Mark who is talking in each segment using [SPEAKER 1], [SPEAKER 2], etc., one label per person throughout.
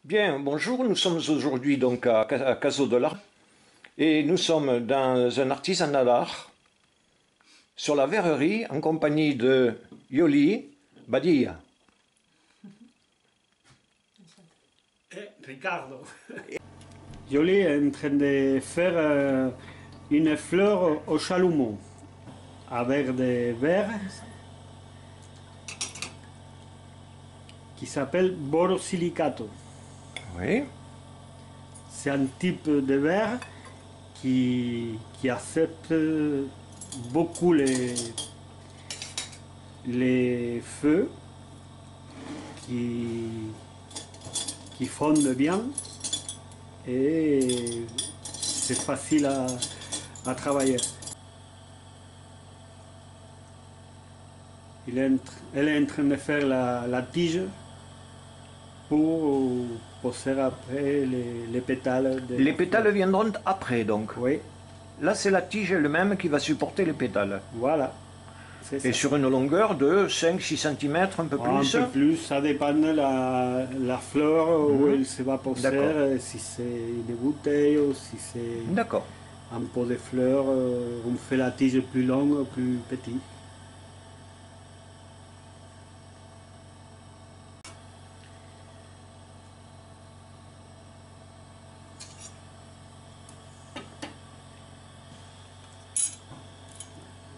[SPEAKER 1] Bien, bonjour, nous sommes aujourd'hui donc à Caso de l'Art et nous sommes dans un artisanat d'art sur la verrerie en compagnie de Yoli Badia.
[SPEAKER 2] Et Ricardo. Yoli est en train de faire une fleur au chalumeau avec des verres qui s'appelle borosilicato.
[SPEAKER 1] Oui,
[SPEAKER 2] C'est un type de verre qui accepte beaucoup les feux, qui fondent bien et c'est facile à travailler. Elle est en train de faire la tige pour poser après les pétales.
[SPEAKER 1] les pétales viendront après donc.
[SPEAKER 2] Oui,
[SPEAKER 1] Là c'est la tige elle-même qui va supporter les pétales.
[SPEAKER 2] voilà. C'est
[SPEAKER 1] Et
[SPEAKER 2] ça.
[SPEAKER 1] sur une longueur de 5-6 cm, un peu plus.
[SPEAKER 2] Un peu plus, ça dépend de la fleur où elle se va poser,
[SPEAKER 1] D'accord.
[SPEAKER 2] si c'est une bouteille ou si c'est
[SPEAKER 1] D'accord.
[SPEAKER 2] un pot de fleurs, on fait la tige plus longue ou plus petite.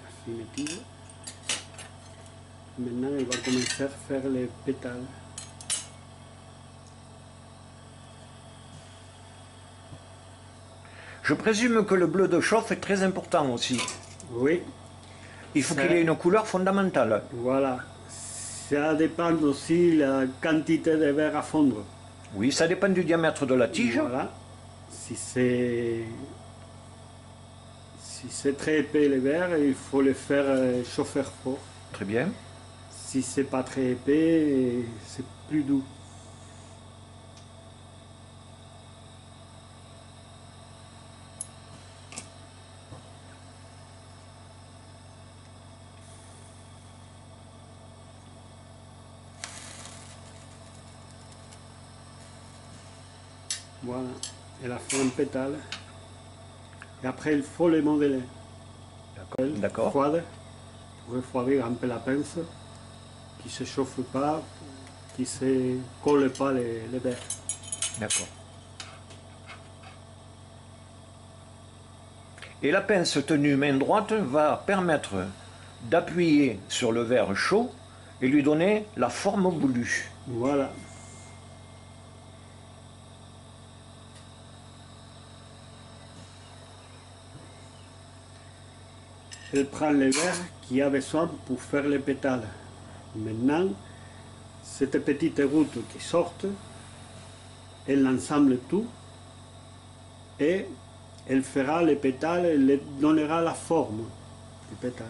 [SPEAKER 2] La fine tige. Maintenant, elle va commencer à faire les pétales.
[SPEAKER 1] Je présume que le bleu de chauffe est très important aussi.
[SPEAKER 2] Oui,
[SPEAKER 1] Il faut
[SPEAKER 2] Ça-
[SPEAKER 1] qu'il ait une couleur fondamentale.
[SPEAKER 2] voilà. Ça dépend aussi de la quantité de verre à fondre.
[SPEAKER 1] Oui, ça dépend du diamètre de la tige.
[SPEAKER 2] Voilà. Si c'est très épais le verre, il faut le faire chauffer fort.
[SPEAKER 1] Très bien.
[SPEAKER 2] Si c'est pas très épais, c'est plus doux. Voilà. Elle a fait un pétale. Et après, il faut le modeler.
[SPEAKER 1] D'accord.
[SPEAKER 2] Froide, pour refroidir un peu la pince, qui ne se chauffe pas, qui ne se colle pas les verres.
[SPEAKER 1] D'accord. Et la pince tenue main droite va permettre d'appuyer sur le verre chaud et lui donner la forme voulue.
[SPEAKER 2] Voilà. Elle prend les verres qu'il y a besoin pour faire les pétales. Maintenant, cette petite route qui sort, elle ensemble tout et elle fera les pétales, elle leur donnera la forme du pétale.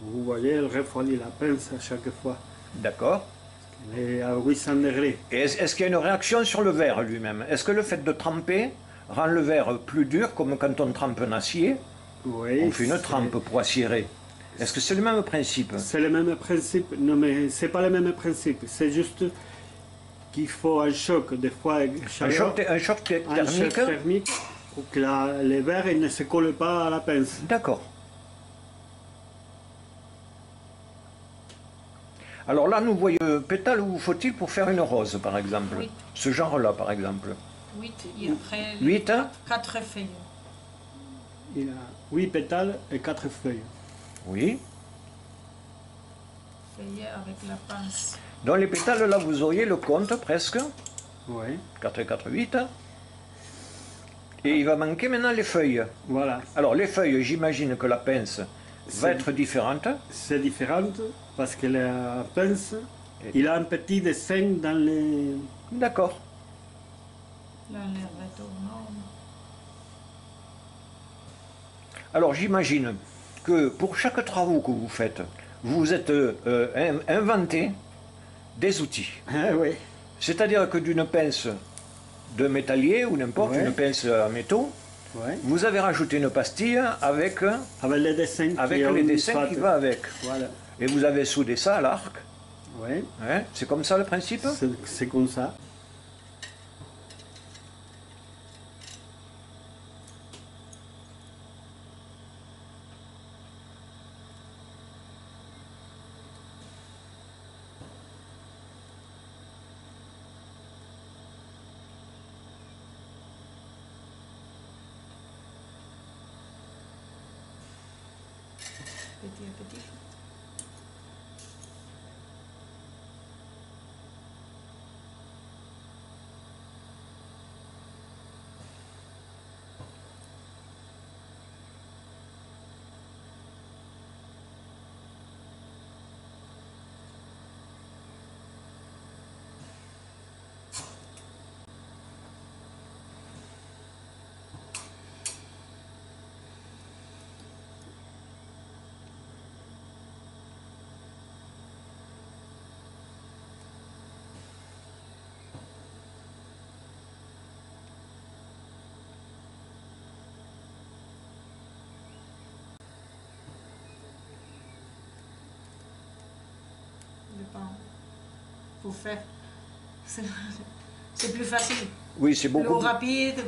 [SPEAKER 2] Vous voyez, elle refroidit la pince à chaque fois.
[SPEAKER 1] D'accord.
[SPEAKER 2] Elle est à 800 degrés.
[SPEAKER 1] Et est-ce qu'il y a une réaction sur le verre lui-même? Est-ce que le fait de tremper rend le verre plus dur, comme quand on trempe un acier?
[SPEAKER 2] Oui,
[SPEAKER 1] On fait une trempe pour aciérer. Est-ce que c'est le même principe?
[SPEAKER 2] c'est le même principe. Non, mais c'est pas le même principe. C'est juste qu'il faut un choc, des fois,
[SPEAKER 1] Un choc thermique?
[SPEAKER 2] pour que les verres ils ne se collent pas à la pince.
[SPEAKER 1] D'accord. Alors là, nous voyons pétales où faut-il pour faire une rose, par exemple?
[SPEAKER 3] Oui.
[SPEAKER 1] Ce genre-là, par exemple.
[SPEAKER 3] 8 et après
[SPEAKER 1] 8, hein?
[SPEAKER 3] 4 feuilles.
[SPEAKER 2] Il a 8 pétales et 4 feuilles.
[SPEAKER 1] Oui.
[SPEAKER 3] Feuilles avec la pince.
[SPEAKER 1] Dans les pétales, là, vous auriez le compte presque.
[SPEAKER 2] Oui,
[SPEAKER 1] 4 et 4, 8. Et il va manquer maintenant les feuilles.
[SPEAKER 2] voilà.
[SPEAKER 1] Alors, les feuilles, j'imagine que la pince va être différente.
[SPEAKER 2] C'est différent parce que la pince, il a un petit dessin dans les.
[SPEAKER 1] D'accord.
[SPEAKER 3] Là, les retournants.
[SPEAKER 1] Alors, j'imagine que pour chaque travaux que vous faites, vous vous êtes inventé des outils.
[SPEAKER 2] Ah oui,
[SPEAKER 1] C'est-à-dire que d'une pince de métallier ou n'importe,
[SPEAKER 2] Ouais.
[SPEAKER 1] une pince à métaux,
[SPEAKER 2] ouais.
[SPEAKER 1] vous avez rajouté une pastille avec
[SPEAKER 2] Avec les dessins.
[SPEAKER 1] les
[SPEAKER 2] ont
[SPEAKER 1] dessins
[SPEAKER 2] soit-
[SPEAKER 1] qui va avec.
[SPEAKER 2] Voilà.
[SPEAKER 1] Et vous avez soudé ça à l'arc.
[SPEAKER 2] Ouais,
[SPEAKER 1] Hein? C'est comme ça le principe?
[SPEAKER 2] c'est comme ça.
[SPEAKER 3] Petit à petit. Dépend. Pour faire. C'est plus facile.
[SPEAKER 1] Oui, c'est
[SPEAKER 3] L'eau
[SPEAKER 1] beaucoup,
[SPEAKER 3] rapide,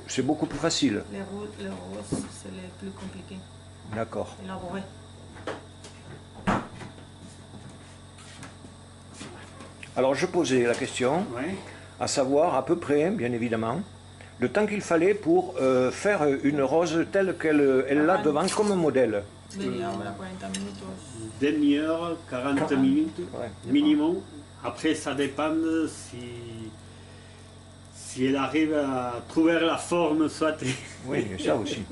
[SPEAKER 1] c'est beaucoup plus facile.
[SPEAKER 3] les roses, c'est les plus compliqués.
[SPEAKER 1] D'accord.
[SPEAKER 3] Élaboré.
[SPEAKER 1] Alors je posais la question,
[SPEAKER 2] Ouais.
[SPEAKER 1] à savoir à peu près, bien évidemment, le temps qu'il fallait pour faire une rose telle qu'elle elle l'a devant comme modèle.
[SPEAKER 3] Media hora, 40 minutos.
[SPEAKER 2] Demi-heure, 40 minutes
[SPEAKER 1] Ouais.
[SPEAKER 2] minimum. Après, ça dépend si elle arrive à trouver la forme souhaitée.
[SPEAKER 1] Oui, ça aussi.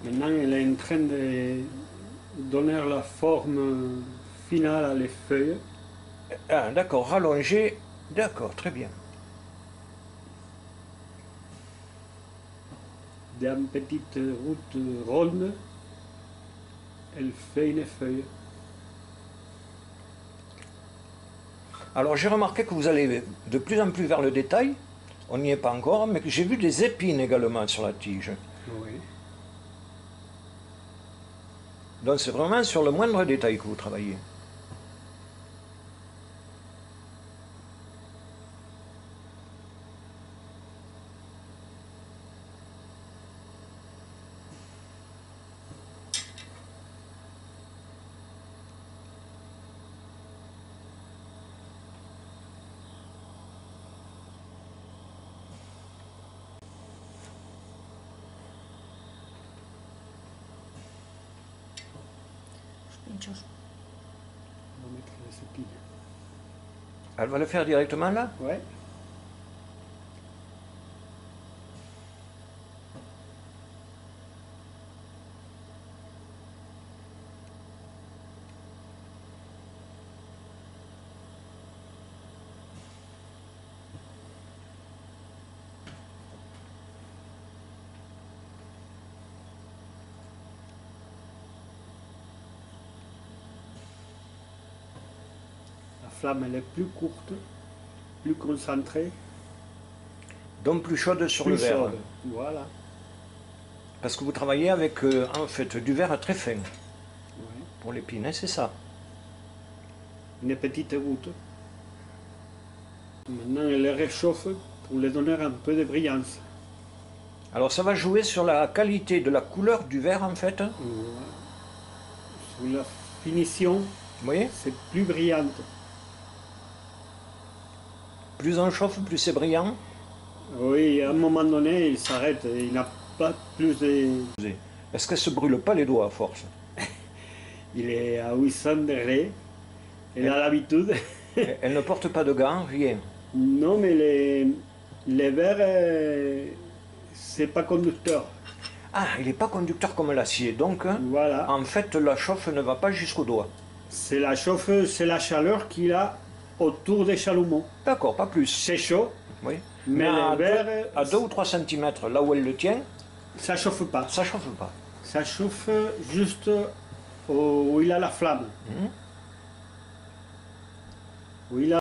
[SPEAKER 2] Maintenant, elle est en train de donner la forme finale à les feuilles.
[SPEAKER 1] Ah, d'accord, rallongé. D'accord, très bien.
[SPEAKER 2] Dans une petite route ronde, elle fait une feuille.
[SPEAKER 1] Alors j'ai remarqué que vous allez de plus en plus vers le détail. On n'y est pas encore, mais que j'ai vu des épines également sur la tige.
[SPEAKER 2] Oui.
[SPEAKER 1] Donc c'est vraiment sur le moindre détail que vous travaillez.
[SPEAKER 3] Pinchos.
[SPEAKER 2] On va mettre les épines.
[SPEAKER 1] Elle va le faire directement là?
[SPEAKER 2] Ouais. La flamme elle est plus courte, plus concentrée,
[SPEAKER 1] Donc plus chaude sur
[SPEAKER 2] plus
[SPEAKER 1] le verre.
[SPEAKER 2] chaude. Voilà.
[SPEAKER 1] Parce que vous travaillez avec en fait du verre très fin
[SPEAKER 2] Ouais.
[SPEAKER 1] pour l'épine, hein, c'est ça?
[SPEAKER 2] Une petite goutte. Maintenant, elle les réchauffe pour les donner un peu de brillance.
[SPEAKER 1] Alors ça va jouer sur la qualité de la couleur du verre en fait.
[SPEAKER 2] Voilà. Sur la finition,
[SPEAKER 1] Vous voyez?
[SPEAKER 2] c'est plus brillante.
[SPEAKER 1] Plus on chauffe, plus c'est brillant.
[SPEAKER 2] Oui, à un moment donné, il s'arrête. Il n'a pas plus de...
[SPEAKER 1] Est-ce qu'elle se brûle pas les doigts à force?
[SPEAKER 2] Il est à 800 degrés. Elle a l'habitude.
[SPEAKER 1] Elle ne porte pas de gants, rien.
[SPEAKER 2] Non, mais les verres, c'est pas conducteur.
[SPEAKER 1] Ah, il n'est pas conducteur comme l'acier, donc
[SPEAKER 2] Voilà.
[SPEAKER 1] en fait la chauffe ne va pas jusqu'au doigt.
[SPEAKER 2] C'est la chauffe, c'est la chaleur qu'il a autour des chalumeaux.
[SPEAKER 1] D'accord, pas plus.
[SPEAKER 2] C'est chaud,
[SPEAKER 1] Oui.
[SPEAKER 2] mais
[SPEAKER 1] à
[SPEAKER 2] les verres,
[SPEAKER 1] à 2 ou 3 cm, là où elle le tient,
[SPEAKER 2] ça chauffe pas.
[SPEAKER 1] ça chauffe pas.
[SPEAKER 2] Ça chauffe juste où il a la flamme.
[SPEAKER 1] Mhm.
[SPEAKER 2] Où il a...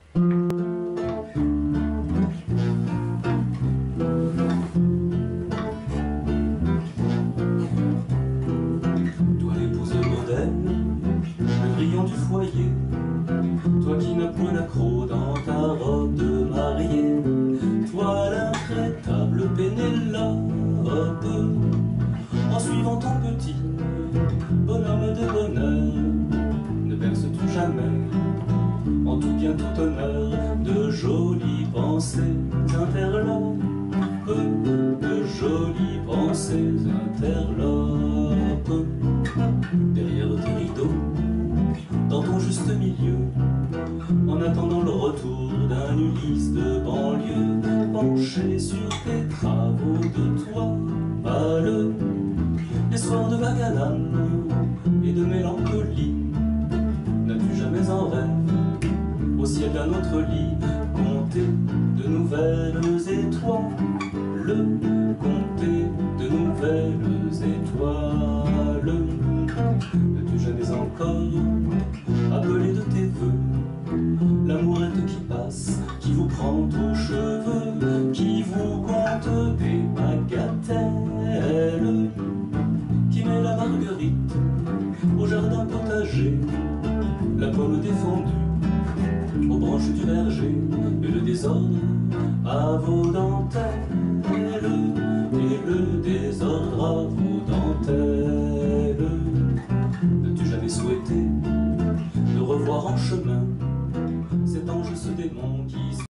[SPEAKER 4] Toi qui n'as point d'accroc dans ta robe de mariée, toi l'intraitable Pénélope, en suivant ton petit bonhomme de bonheur, ne berce-t-on jamais, en tout bien tout honneur, de jolies pensées interlopes, de jolies pensées interlopes. Derrière tes rideaux, dans ton juste milieu, en attendant le retour d'un Ulysse de banlieue, penché sur tes travaux de toile, les soirs de vague à l'âme et de mélancolie, n'as-tu jamais en rêve, au ciel d'un autre lit, compter de nouvelles étoiles, compter de nouvelles étoiles? N'as-tu jamais encore appelé de tes voeux l'amourette qui passe, qui vous prend aux cheveux, qui vous compte des bagatelles, qui met la marguerite au jardin potager, la pomme défendue aux branches du verger, et le désordre à vos